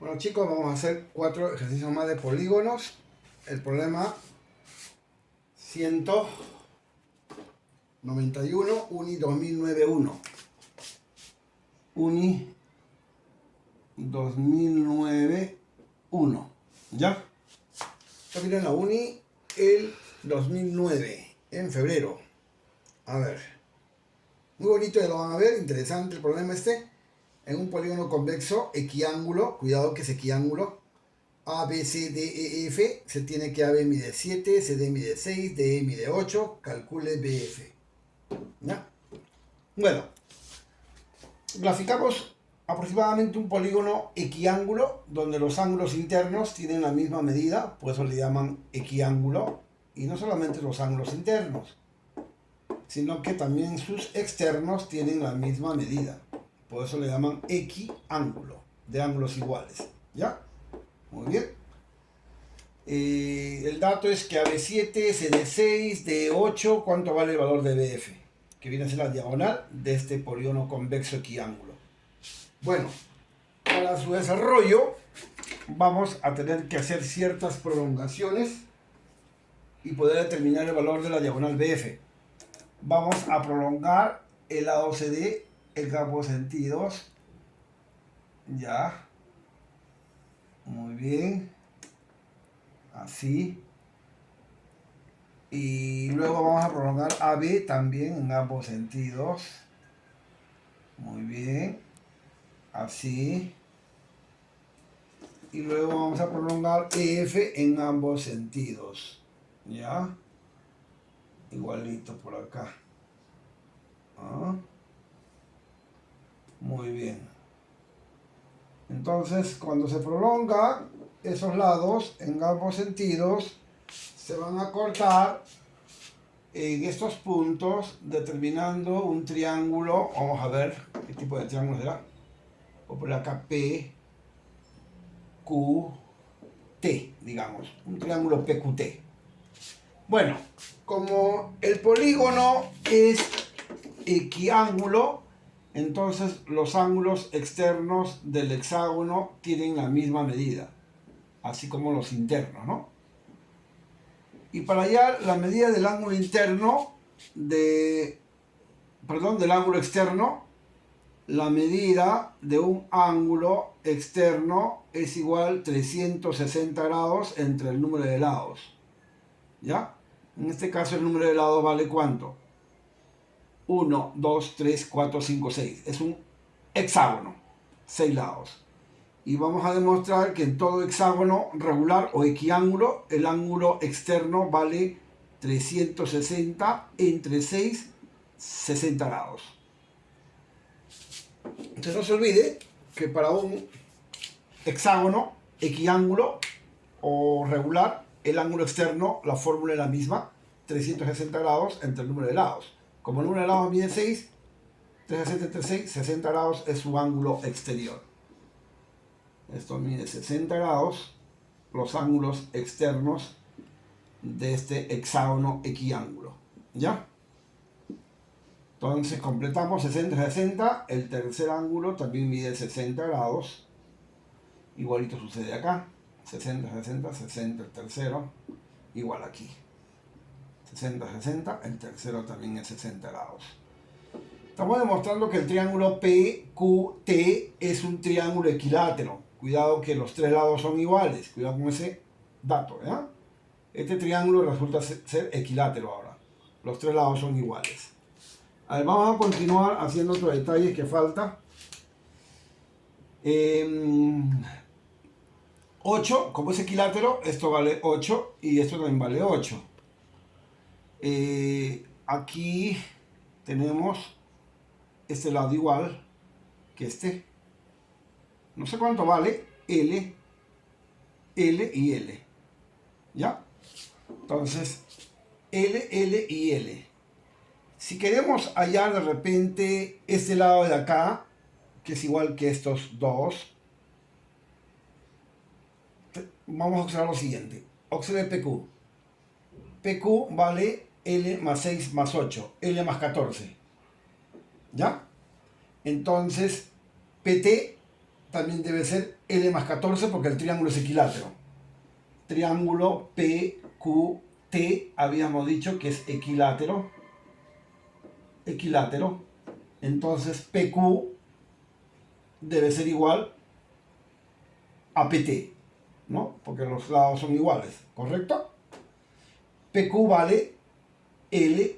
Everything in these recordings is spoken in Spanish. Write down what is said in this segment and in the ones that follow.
Bueno chicos, vamos a hacer 4 ejercicios más de polígonos. El problema 191, UNI 2009-1. UNI 2009-1. ¿Ya? Yo vine en la UNI el 2009, en febrero. A ver. Muy bonito, ya lo van a ver. Interesante el problema este. En un polígono convexo, equiángulo, cuidado que es equiángulo, A, B, C, D, E, F, se tiene que AB mide 7, CD mide 6, DE mide 8, calcule BF. ¿Ya? Bueno, graficamos aproximadamente un polígono equiángulo donde los ángulos internos tienen la misma medida, por eso le llaman equiángulo, y no solamente los ángulos internos, sino que también sus externos tienen la misma medida. Por eso le llaman equiángulo, de ángulos iguales. ¿Ya? Muy bien. El dato es que AB7, CD6, D8, ¿cuánto vale el valor de BF? Que viene a ser la diagonal de este polígono convexo equiángulo. Bueno, para su desarrollo vamos a tener que hacer ciertas prolongaciones y poder determinar el valor de la diagonal BF. Vamos a prolongar el lado CD en ambos sentidos. Ya. Muy bien. Así. Y luego vamos a prolongar AB también en ambos sentidos. Muy bien. Así. Y luego vamos a prolongar EF en ambos sentidos. ¿Ya? Igualito por acá. ¿Ah? Muy bien. Entonces, cuando se prolonga esos lados en ambos sentidos, se van a cortar en estos puntos, determinando un triángulo. Vamos a ver qué tipo de triángulo será. Voy a poner acá P, Q, T, digamos. Un triángulo PQT. Bueno, como el polígono es equiángulo, entonces los ángulos externos del hexágono tienen la misma medida, así como los internos, ¿no? Y para hallar la medida del ángulo interno, del ángulo externo, la medida de un ángulo externo es igual a 360 grados entre el número de lados. ¿Ya? En este caso el número de lados vale ¿cuánto? 1, 2, 3, 4, 5, 6. Es un hexágono, 6 lados. Y vamos a demostrar que en todo hexágono regular o equiángulo, el ángulo externo vale 360 entre 6, 60 grados. Entonces no se olvide que para un hexágono, equiángulo o regular, el ángulo externo, la fórmula es la misma, 360 grados entre el número de lados. Como el número de lados mide 6, 360 entre 6, 60 grados es su ángulo exterior. Esto mide 60 grados, los ángulos externos de este hexágono equiángulo. ¿Ya? Entonces completamos 60, el tercer ángulo también mide 60 grados. Igualito sucede acá. 60, el tercero. Igual aquí. 60, el tercero también es 60 grados. Estamos demostrando que el triángulo PQT es un triángulo equilátero. Cuidado que los tres lados son iguales. Cuidado con ese dato, ¿ya? Este triángulo resulta ser equilátero ahora. Los tres lados son iguales. A ver, vamos a continuar haciendo otros detalles que falta. 8, como es equilátero, esto vale 8 y esto también vale 8. Aquí tenemos este lado igual que este. No sé cuánto vale L, L y L. ¿Ya? Entonces, L, L y L. Si queremos hallar de repente este lado de acá, que es igual que estos dos, vamos a observar lo siguiente. Observe PQ. PQ vale L más 6 más 8, L más 14. ¿Ya? Entonces, PT también debe ser L más 14 porque el triángulo es equilátero. Triángulo PQT habíamos dicho que es equilátero. Equilátero. Entonces PQ debe ser igual a PT, ¿no? Porque los lados son iguales, ¿correcto? PQ vale L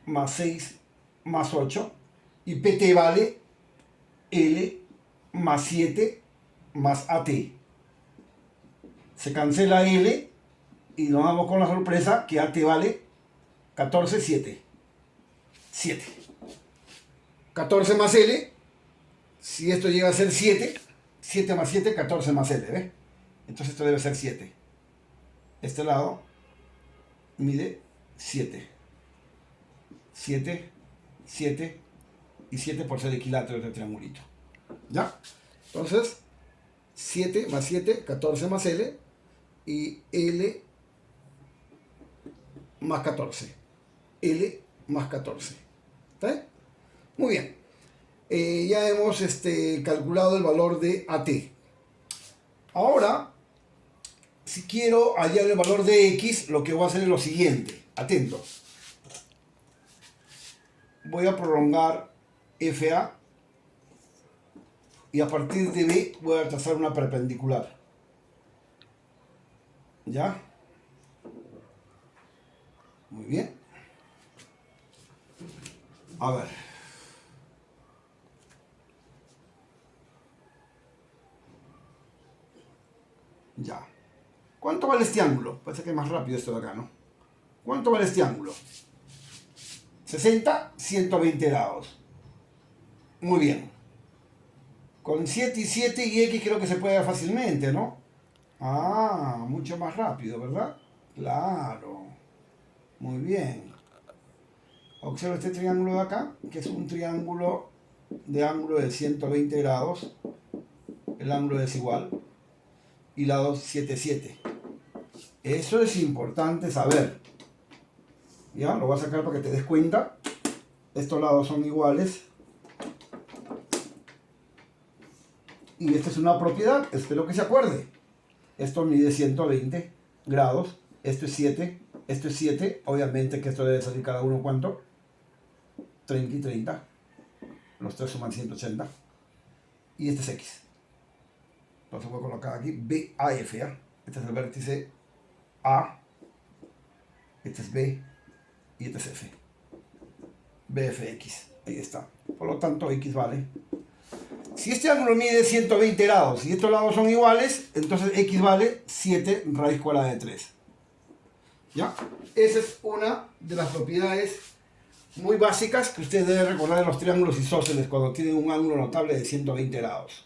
más 6 más 8 y PT vale L más 7 más AT. Se cancela L y nos vamos con la sorpresa que AT vale 14, 7. 7. 14 más L, si esto llega a ser 7, 7 más 7, 14 más L, ¿ves? Entonces esto debe ser 7. Este lado mide 7. 7, 7 y 7 por ser equilátero de este triangulito. ¿Ya? Entonces, 7 más 7, 14 más L y L más 14. L más 14. ¿Está bien? Muy bien. Ya hemos calculado el valor de AT. Ahora, si quiero hallar el valor de X, lo que voy a hacer es lo siguiente. Atento. Voy a prolongar FA y a partir de B voy a trazar una perpendicular. ¿Ya? Muy bien. A ver. Ya. ¿Cuánto vale este ángulo? Parece que es más rápido esto de acá, ¿no? ¿Cuánto vale este ángulo? 60, 120 grados. Muy bien. Con 7 y 7 y X creo que se puede dar fácilmente, ¿no? Ah, mucho más rápido, ¿verdad? Claro. Muy bien. Observa este triángulo de acá, que es un triángulo de ángulo de 120 grados. El ángulo es igual. Y lados 7, 7. Eso es importante saber. Ya, lo voy a sacar para que te des cuenta. Estos lados son iguales. Y esta es una propiedad, espero que se acuerde. Esto mide 120 grados. Esto es 7. Esto es 7. Obviamente que esto debe salir cada uno, ¿cuánto? 30 y 30. Los tres suman 180. Y este es X. Entonces voy a colocar aquí BAF. ¿Ya? Este es el vértice A. Este es B. Y este es F. BFX. Ahí está. Por lo tanto, X vale. Si este ángulo mide 120 grados y estos lados son iguales, entonces X vale 7 raíz cuadrada de 3. ¿Ya? Esa es una de las propiedades muy básicas que ustedes deben recordar de los triángulos isósceles cuando tienen un ángulo notable de 120 grados.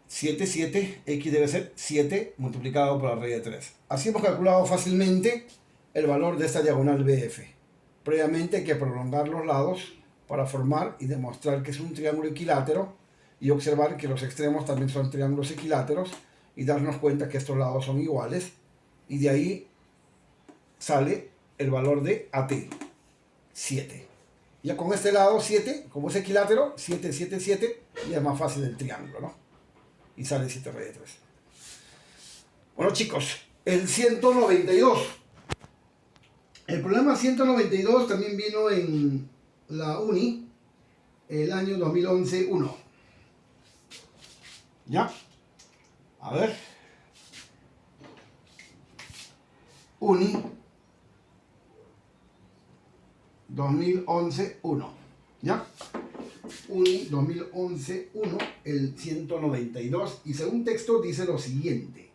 7, 7, X debe ser 7 multiplicado por la raíz de 3. Así hemos calculado fácilmente el valor de esta diagonal BF. Previamente hay que prolongar los lados para formar y demostrar que es un triángulo equilátero y observar que los extremos también son triángulos equiláteros y darnos cuenta que estos lados son iguales y de ahí sale el valor de AT, 7. Ya con este lado 7, como es equilátero, 7, 7, 7, ya es más fácil el triángulo, ¿no? Y sale 7 raíz de 3. Bueno chicos, el 192. El problema 192 también vino en la Uni el año 2011-1. ¿Ya? A ver. Uni 2011-1. ¿Ya? Uni 2011-1, el 192. Y según texto dice lo siguiente.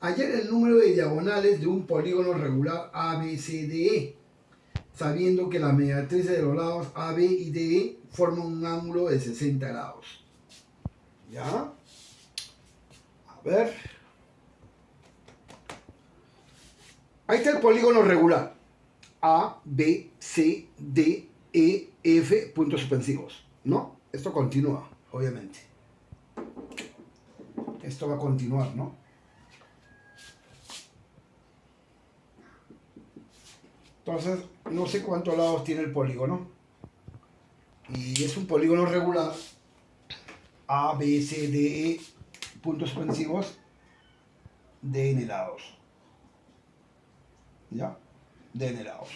Hallar el número de diagonales de un polígono regular ABCDE, sabiendo que las mediatrices de los lados AB y DE forman un ángulo de 60 grados. ¿Ya? A ver. Ahí está el polígono regular. A, B, C, D, E, F, puntos suspensivos. ¿No? Esto continúa, obviamente. Esto va a continuar, ¿no? Entonces, no sé cuántos lados tiene el polígono. Y es un polígono regular. A, B, C, D, E, puntos suspensivos de n lados. ¿Ya? De n lados.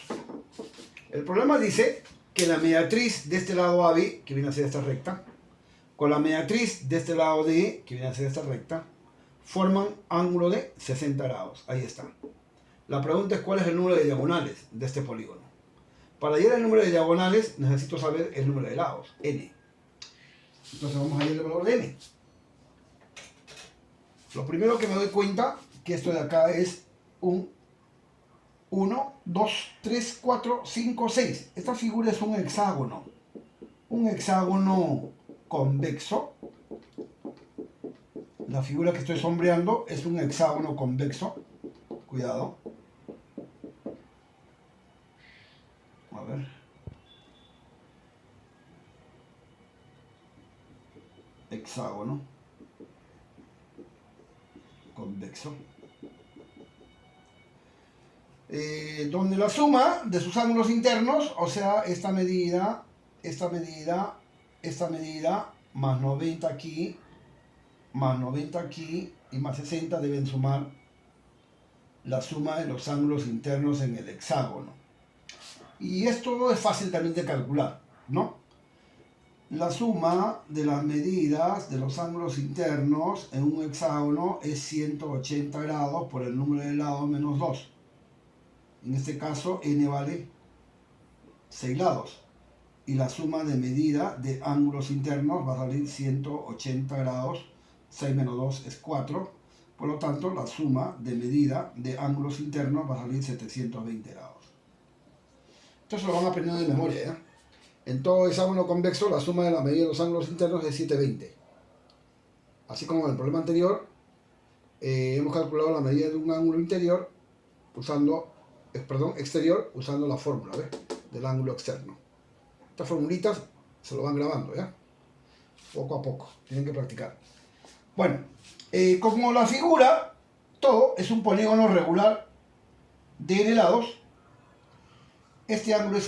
El problema dice que la mediatriz de este lado AB, que viene a ser esta recta, con la mediatriz de este lado DE, que viene a ser esta recta, forman ángulo de 60 grados. Ahí está. La pregunta es cuál es el número de diagonales de este polígono. Para hallar el número de diagonales necesito saber el número de lados, n. Entonces vamos a hallar el valor de n. Lo primero que me doy cuenta que esto de acá es un 1, 2, 3, 4, 5, 6. Esta figura es un hexágono. Un hexágono convexo. La figura que estoy sombreando es un hexágono convexo. Cuidado. A ver. Hexágono convexo. Donde la suma de sus ángulos internos, o sea, esta medida, más 90 aquí, más 90 aquí y más 60 deben sumar la suma de los ángulos internos en el hexágono. Y esto es fácil también de calcular, ¿no? La suma de las medidas de los ángulos internos en un hexágono es 180 grados por el número de lados menos 2. En este caso, n vale 6 lados. Y la suma de medida de ángulos internos va a salir 180 grados. 6 menos 2 es 4. Por lo tanto, la suma de medida de ángulos internos va a salir 720 grados. Esto se lo van aprendiendo de memoria, ¿eh? En todo hexágono convexo, la suma de la medida de los ángulos internos es 720. Así como en el problema anterior, hemos calculado la medida de un ángulo exterior usando la fórmula, ¿ves? Del ángulo externo. Estas formulitas se lo van grabando, ¿ya? Poco a poco, tienen que practicar. Bueno, como la figura, todo es un polígono regular de n lados. Este ángulo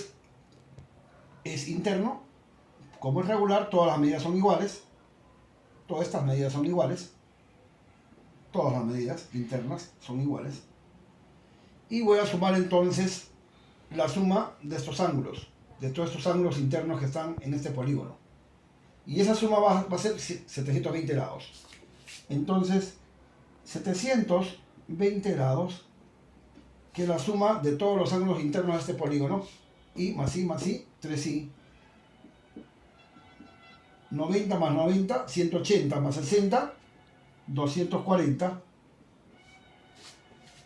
es interno. Como es regular, todas las medidas son iguales. Todas estas medidas son iguales. Todas las medidas internas son iguales. Y voy a sumar entonces la suma de estos ángulos, de todos estos ángulos internos que están en este polígono. Y esa suma va a ser 720 grados. Entonces, 720 grados, que es la suma de todos los ángulos internos de este polígono, y más i, 3i. 90 más 90, 180 más 60, 240.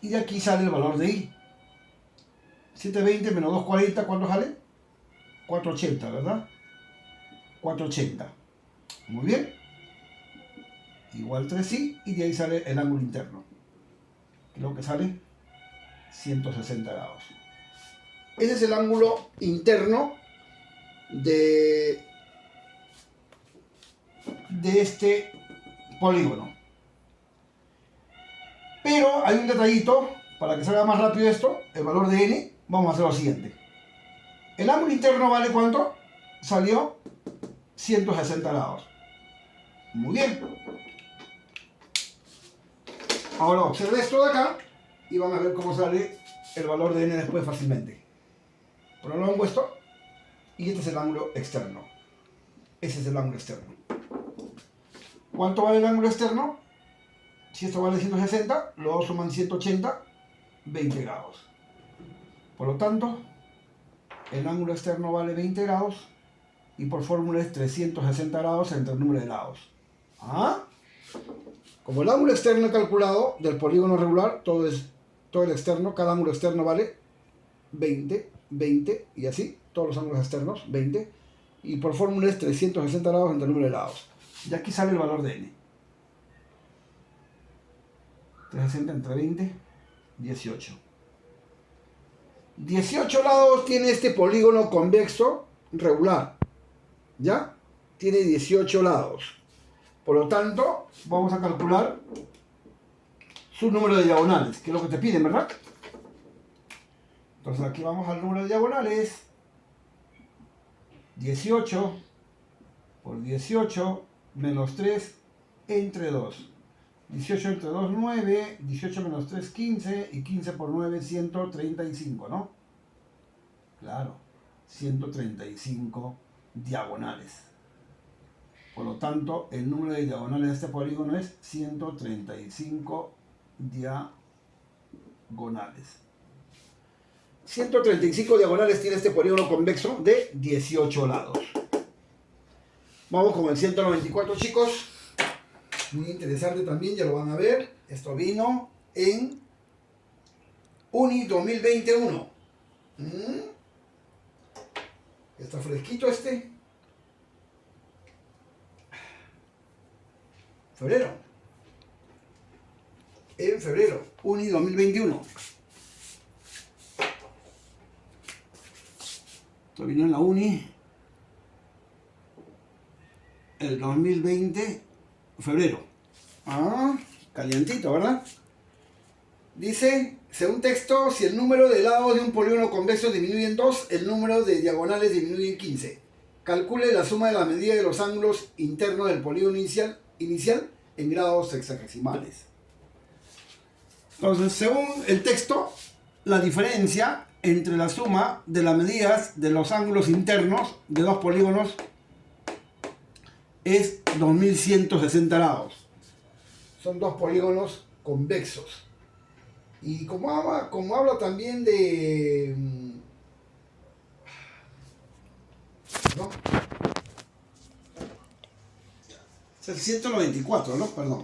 Y de aquí sale el valor de i. 720 menos 240, ¿cuánto sale? 480, ¿verdad? 480. Muy bien. Igual 3i, y de ahí sale el ángulo interno. Creo que sale 160 grados. Ese es el ángulo interno de este polígono. Pero hay un detallito, para que salga más rápido esto, el valor de n, vamos a hacer lo siguiente. El ángulo interno vale ¿cuánto? Salió 160 grados. Muy bien. Ahora observe esto de acá y van a ver cómo sale el valor de n después fácilmente. Prolongo esto y este es el ángulo externo. Ese es el ángulo externo. ¿Cuánto vale el ángulo externo? Si esto vale 160, luego suman 180, 20 grados. Por lo tanto, el ángulo externo vale 20 grados y por fórmula es 360 grados entre el número de lados. ¿Ah? Como el ángulo externo calculado del polígono regular, todo el externo, cada ángulo externo vale 20, 20 y así, todos los ángulos externos, 20. Y por fórmula es 360 grados entre el número de lados. Y aquí sale el valor de n. 360 entre 20, 18. 18 lados tiene este polígono convexo regular. ¿Ya? Tiene 18 lados. Por lo tanto, vamos a calcular su número de diagonales, que es lo que te piden, ¿verdad? Entonces aquí vamos al número de diagonales. 18 por 18 menos 3 entre 2. 18 entre 2, 9. 18 menos 3, 15. Y 15 por 9, 135, ¿no? Claro, 135 diagonales. Por lo tanto, el número de diagonales de este polígono es 135 diagonales. 135 diagonales tiene este polígono convexo de 18 lados. Vamos con el 194, chicos. Muy interesante también, ya lo van a ver. Esto vino en Uni 2021. Está fresquito este. Febrero. En febrero, Uni 2021. Esto vino en la Uni el 2020, febrero. Calientito, ¿verdad? Dice, según texto, si el número de lados de un polígono convexo disminuye en 2, el número de diagonales disminuye en 15. Calcule la suma de la medida de los ángulos internos del polígono inicial en grados hexagesimales. Entonces, según el texto, la diferencia entre la suma de las medidas de los ángulos internos de dos polígonos es 2160 grados. Son dos polígonos convexos. Y como habla también de... ¿no? Es el 194, ¿no? Perdón.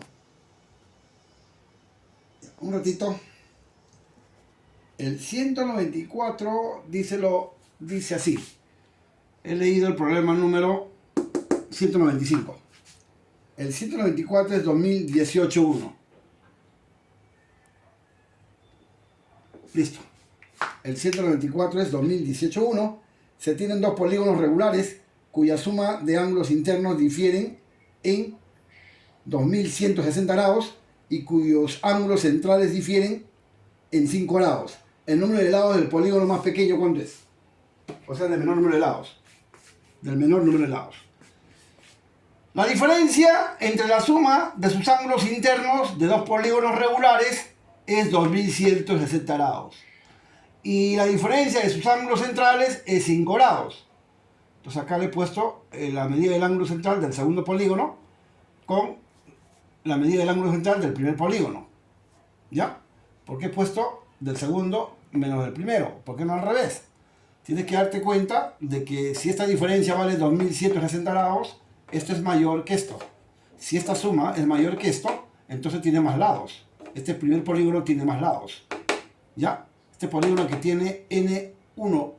Un ratito. El 194 dice así. He leído el problema número 195. El 194 es 2018-1. Listo. El 194 es 2018-1. Se tienen dos polígonos regulares cuya suma de ángulos internos difieren en 2160 grados y cuyos ángulos centrales difieren en 5 grados. El número de lados del polígono más pequeño, ¿cuánto es? O sea, del menor número de lados. Del menor número de lados. La diferencia entre la suma de sus ángulos internos de dos polígonos regulares es 2160 grados. Y la diferencia de sus ángulos centrales es 5 grados. Entonces acá le he puesto la medida del ángulo central del segundo polígono con la medida del ángulo central del primer polígono. ¿Ya? ¿Por qué he puesto del segundo menos del primero? ¿Por qué no al revés? Tienes que darte cuenta de que si esta diferencia vale 2160 grados, esto es mayor que esto. Si esta suma es mayor que esto, entonces tiene más lados. Este primer polígono tiene más lados. ¿Ya? Este polígono que tiene n1,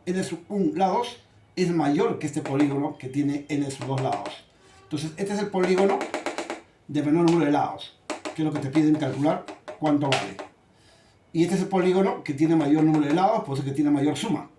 n1 lados, es mayor que este polígono que tiene n2 lados. Entonces, este es el polígono de menor número de lados, que es lo que te piden calcular cuánto vale. Y este es el polígono que tiene mayor número de lados, por eso que tiene mayor suma.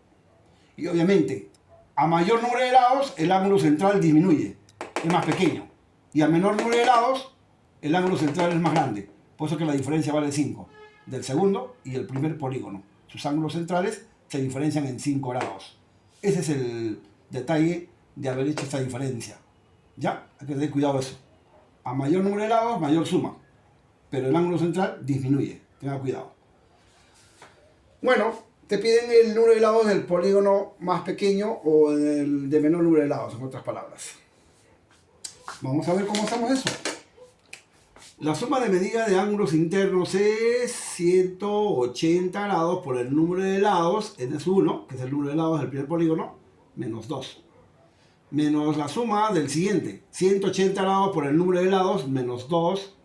Y obviamente, a mayor número de lados, el ángulo central disminuye, es más pequeño. Y a menor número de lados, el ángulo central es más grande. Por eso que la diferencia vale 5, del segundo y el primer polígono. Sus ángulos centrales se diferencian en 5 grados. Ese es el detalle de haber hecho esta diferencia. ¿Ya? Hay que tener cuidado eso. A mayor número de lados, mayor suma. Pero el ángulo central disminuye. Tenga cuidado. Bueno, te piden el número de lados del polígono más pequeño o el de menor número de lados, en otras palabras. Vamos a ver cómo hacemos eso. La suma de medida de ángulos internos es 180 grados por el número de lados, n1, que es el número de lados del primer polígono, menos 2. Menos la suma del siguiente, 180 grados por el número de lados, menos 2,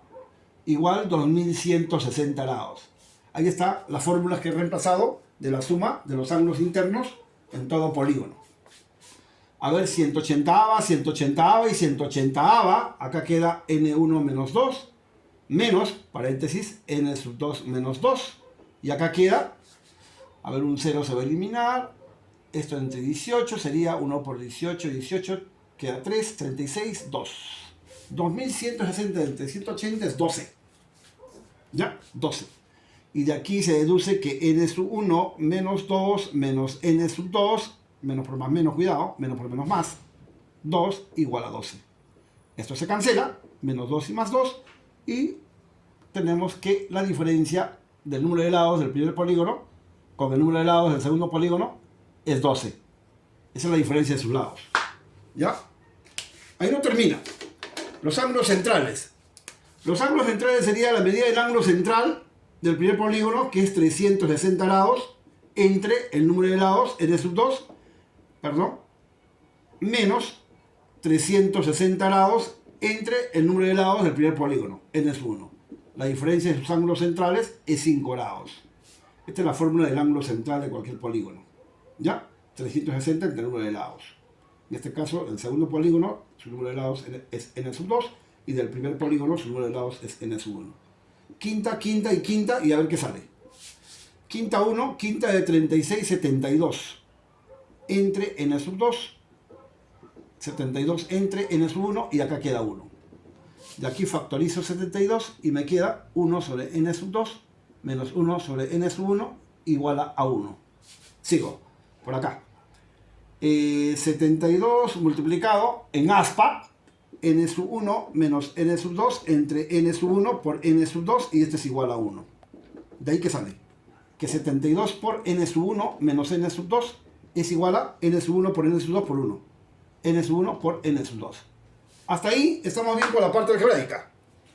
igual 2160 grados. Ahí está las fórmulas que he reemplazado de la suma de los ángulos internos en todo polígono. A ver, 180ava, 180ava y 180ava. Acá queda n1 menos 2, menos, paréntesis, n2 menos 2. Y acá queda, a ver, un 0 se va a eliminar. Esto entre 18 sería 1 por 18, 18, queda 3, 36, 2. 2160 entre 180 es 12. ¿Ya? 12. Y de aquí se deduce que n sub 1 menos 2 menos n sub 2, menos por más menos, cuidado, menos por menos más, 2 igual a 12. Esto se cancela, menos 2 y más 2, y tenemos que la diferencia del número de lados del primer polígono con el número de lados del segundo polígono es 12. Esa es la diferencia de sus lados. ¿Ya? Ahí no termina. Los ángulos centrales. Los ángulos centrales sería la medida del ángulo central del primer polígono, que es 360 grados, entre el número de lados, n sub 2, perdón, menos 360 grados entre el número de lados del primer polígono, n sub 1. La diferencia de sus ángulos centrales es 5 grados. Esta es la fórmula del ángulo central de cualquier polígono. ¿Ya? 360 entre el número de lados. En este caso, el segundo polígono, su número de lados es n sub 2, y del primer polígono, su número de lados es n sub 1. Quinta, quinta y quinta, y a ver qué sale. Quinta 1, quinta de 36, 72. Entre n sub 2, 72 entre n sub 1, y acá queda 1. De aquí factorizo 72 y me queda 1 sobre n sub 2 menos 1 sobre n sub 1 igual a 1. Sigo, por acá. 72 multiplicado en aspa, n sub 1 menos n sub 2 entre n sub 1 por n sub 2, y este es igual a 1. ¿De ahí qué sale? Que 72 por n sub 1 menos n sub 2 es igual a n sub 1 por n sub 2 por 1. N sub 1 por n sub 2. Hasta ahí estamos bien con la parte algebraica.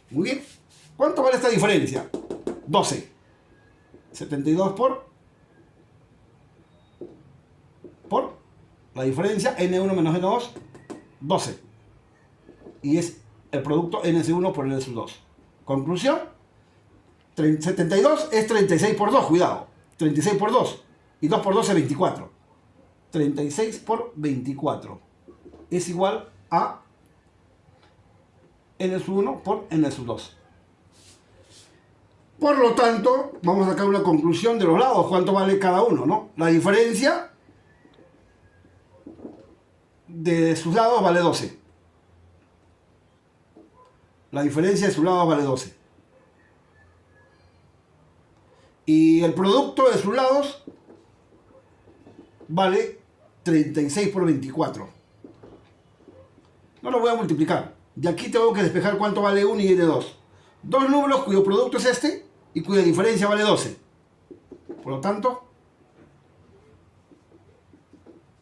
Muy bien. ¿Cuánto vale esta diferencia? 12. 72 por la diferencia n1 menos n2, 12. Y es el producto n sub 1 por n sub 2. Conclusión, 72 es 36 por 2, cuidado. 36 por 2. Y 2 por 2 es 24. 36 por 24 es igual a n sub 1 por n sub 2. Por lo tanto, vamos a sacar una conclusión de los lados. ¿Cuánto vale cada uno, no? La diferencia de sus lados vale 12. La diferencia de sus lados vale 12. Y el producto de sus lados vale 36 por 24. No lo voy a multiplicar. De aquí tengo que despejar cuánto vale 1 y n2. Dos números cuyo producto es este y cuya diferencia vale 12. Por lo tanto,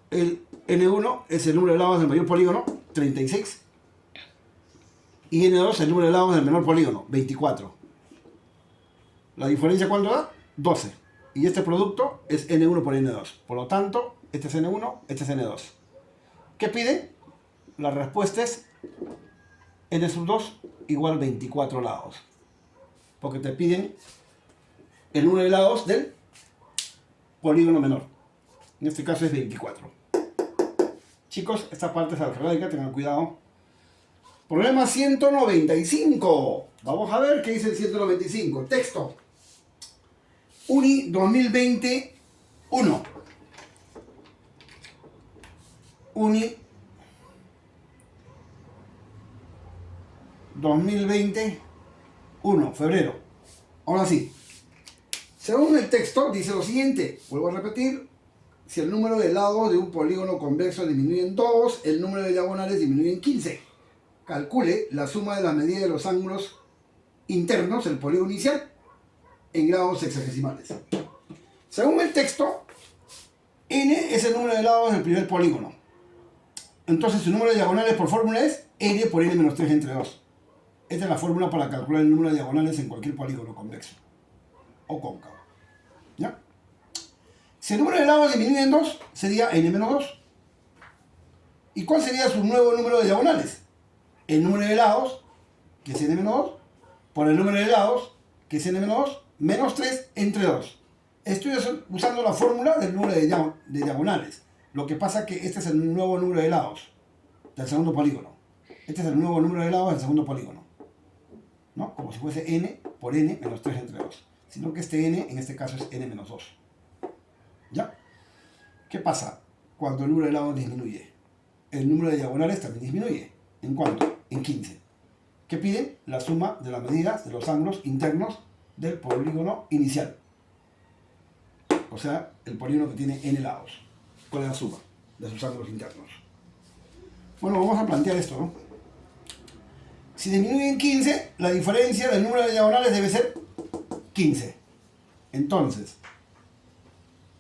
el n1 es el número de lados del mayor polígono, 36. Y n2 el número de lados del menor polígono, 24. ¿La diferencia cuánto da? 12. Y este producto es n1 por n2. Por lo tanto, este es n1, este es n2. ¿Qué pide? La respuesta es n sub 2 igual 24 lados. Porque te piden el número de lados del polígono menor. En este caso es 24. Chicos, esta parte es algebraica, tengan cuidado. Problema 195. Vamos a ver qué dice el 195. Texto. Uni 2021. Uni 2021, febrero. Ahora sí. Según el texto, dice lo siguiente. Vuelvo a repetir. Si el número de lados de un polígono convexo disminuye en 2, el número de diagonales disminuye en 15. Calcule la suma de las medidas de los ángulos internos del polígono inicial en grados sexagesimales. Según el texto, n es el número de lados del primer polígono. Entonces su número de diagonales por fórmula es n por n menos 3 entre 2. Esta es la fórmula para calcular el número de diagonales en cualquier polígono convexo o cóncavo. ¿Ya? Si el número de lados disminuye en 2, sería n menos 2. ¿Y cuál sería su nuevo número de diagonales? El número de lados, que es n menos 2, por el número de lados, que es n menos 2, menos 3 entre 2. Estoy usando la fórmula del número de diagonales. Lo que pasa es que este es el nuevo número de lados del segundo polígono. Este es el nuevo número de lados del segundo polígono, ¿no? Como si fuese n por n menos 3 entre 2. Sino que este n, en este caso, es n menos 2. ¿Ya? ¿Qué pasa cuando el número de lados disminuye? El número de diagonales también disminuye. ¿En cuánto? En 15. ¿Qué piden? La suma de las medidas de los ángulos internos del polígono inicial. O sea, el polígono que tiene n lados. ¿Cuál es la suma de sus ángulos internos? Bueno, vamos a plantear esto, ¿no? Si disminuye en 15, la diferencia del número de diagonales debe ser 15. Entonces,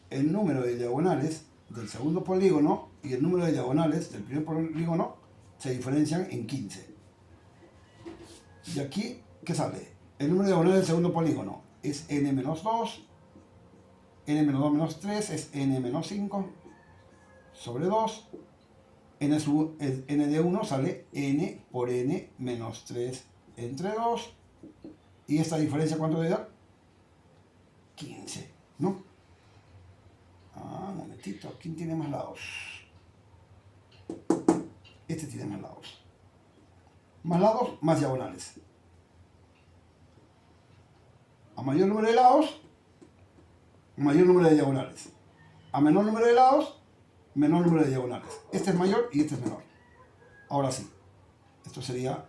el número de diagonales del segundo polígono y el número de diagonales del primer polígono se diferencian en 15. Y aquí, ¿qué sale? El número de diagonales del segundo polígono es n menos 2, n menos 2 menos 3 es n menos 5 sobre 2. N de 1 sale n por n menos 3 entre 2. ¿Y esta diferencia cuánto debe dar? 15, ¿no? Un momentito, ¿quién tiene más lados? Este tiene más lados. Más lados, más diagonales. A mayor número de lados, mayor número de diagonales. A menor número de lados, menor número de diagonales. Este es mayor y este es menor. Ahora sí, esto sería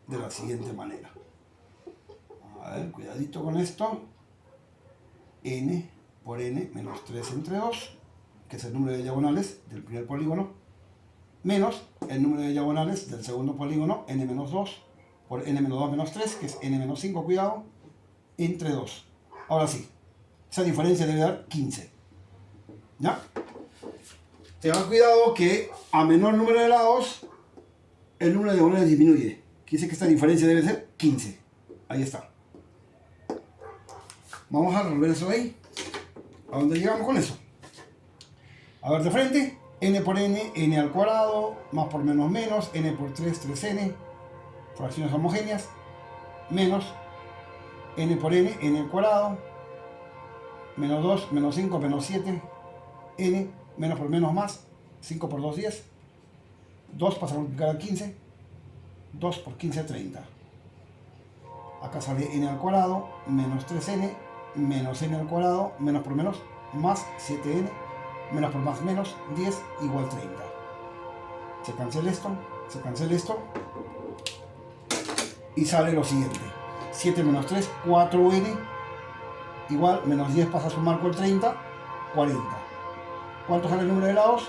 de la siguiente manera. A ver, cuidadito con esto. N por n menos 3 entre 2, que es el número de diagonales del primer polígono, menos el número de diagonales del segundo polígono, n menos 2, por n menos 2 menos 3, que es n menos 5, cuidado, entre 2. Ahora sí, esa diferencia debe dar 15. ¿Ya? Tengan cuidado que a menor número de lados, el número de diagonales disminuye. Quiere decir que esta diferencia debe ser 15. Ahí está. Vamos a resolver eso de ahí. ¿A dónde llegamos con eso? A ver, de frente, n por n, n al cuadrado, más por menos menos, n por 3, 3n, fracciones homogéneas, menos n por n, n al cuadrado, menos 2, menos 5, menos 7, n, menos por menos más, 5 por 2, 10, 2 pasa a multiplicar a 15, 2 por 15, 30. Acá sale n al cuadrado, menos 3n, menos n al cuadrado, menos por menos, más 7n, menos por más menos, 10 igual 30. Se cancela esto, y sale lo siguiente. 7 menos 3, 4n, igual, menos 10 pasa a sumar con 30, 40. ¿Cuánto sale el número de lados?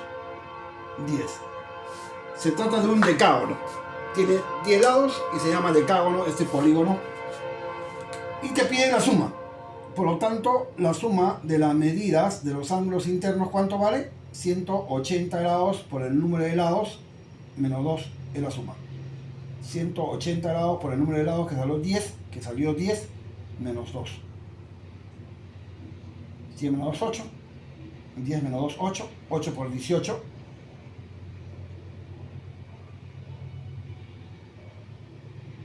10. Se trata de un decágono. Tiene 10 lados y se llama decágono este polígono. Y te piden la suma. Por lo tanto, la suma de las medidas de los ángulos internos, ¿cuánto vale? 180 grados por el número de lados, menos 2 es la suma. 180 grados por el número de lados que salió 10, menos 2. 100 menos 2, 8. 10 menos 2, 8. 8 por 18.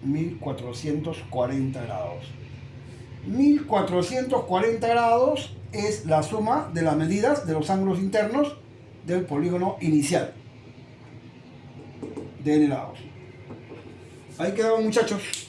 1440 grados. 1440 grados es la suma de las medidas de los ángulos internos del polígono inicial de n lados. Ahí quedamos, muchachos.